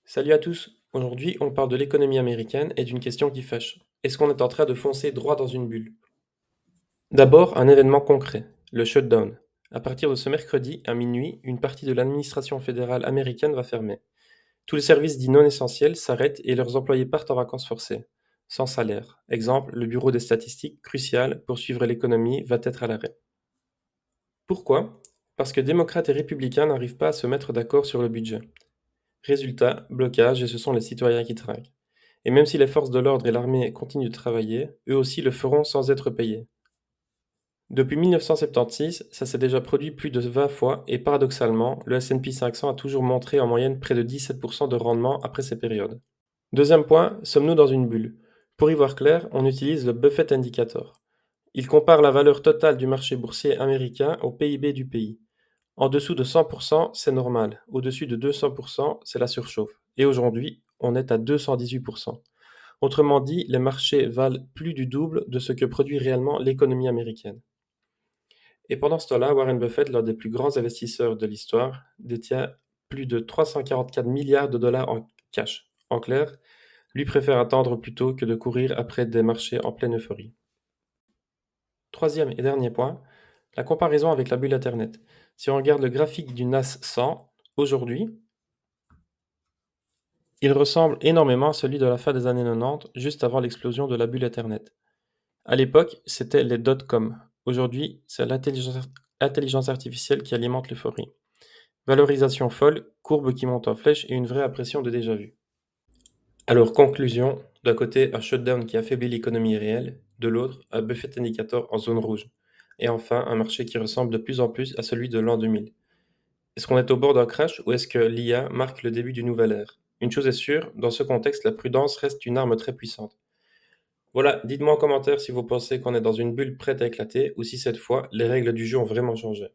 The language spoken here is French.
Salut à tous. Aujourd'hui, on parle de l'économie américaine et d'une question qui fâche. Est-ce qu'on est en train de foncer droit dans une bulle? D'abord, un événement concret, le shutdown. À partir de ce mercredi, à minuit, une partie de l'administration fédérale américaine va fermer. Tous les services dits non essentiels s'arrêtent et leurs employés partent en vacances forcées, sans salaire. Exemple, le bureau des statistiques, crucial pour suivre l'économie, va être à l'arrêt. Pourquoi? Parce que démocrates et républicains n'arrivent pas à se mettre d'accord sur le budget. Résultat, blocage et ce sont les citoyens qui trinquent. Et même si les forces de l'ordre et l'armée continuent de travailler, eux aussi le feront sans être payés. Depuis 1976, ça s'est déjà produit plus de 20 fois et paradoxalement, le S&P 500 a toujours montré en moyenne près de 17% de rendement après ces périodes. Deuxième point, sommes-nous dans une bulle? Pour y voir clair, on utilise le Buffett Indicator. Il compare la valeur totale du marché boursier américain au PIB du pays. En dessous de 100%, c'est normal. Au-dessus de 200%, c'est la surchauffe. Et aujourd'hui, on est à 218%. Autrement dit, les marchés valent plus du double de ce que produit réellement l'économie américaine. Et pendant ce temps-là, Warren Buffett, l'un des plus grands investisseurs de l'histoire, détient plus de 344 milliards de dollars en cash. En clair, lui préfère attendre plutôt que de courir après des marchés en pleine euphorie. Troisième et dernier point, la comparaison avec la bulle Internet. Si on regarde le graphique du NAS 100, aujourd'hui, il ressemble énormément à celui de la fin des années 90, juste avant l'explosion de la bulle Internet. À l'époque, c'était les dot-com. Aujourd'hui, c'est l'intelligence artificielle qui alimente l'euphorie. Valorisation folle, courbe qui monte en flèche et une vraie impression de déjà-vu. Alors, conclusion, d'un côté, un shutdown qui affaiblit l'économie réelle, de l'autre, un Buffett Indicator en zone rouge. Et enfin, un marché qui ressemble de plus en plus à celui de l'an 2000. Est-ce qu'on est au bord d'un crash ou est-ce que l'IA marque le début d'une nouvelle ère? Une chose est sûre, dans ce contexte, la prudence reste une arme très puissante. Voilà, dites-moi en commentaire si vous pensez qu'on est dans une bulle prête à éclater ou si cette fois, les règles du jeu ont vraiment changé.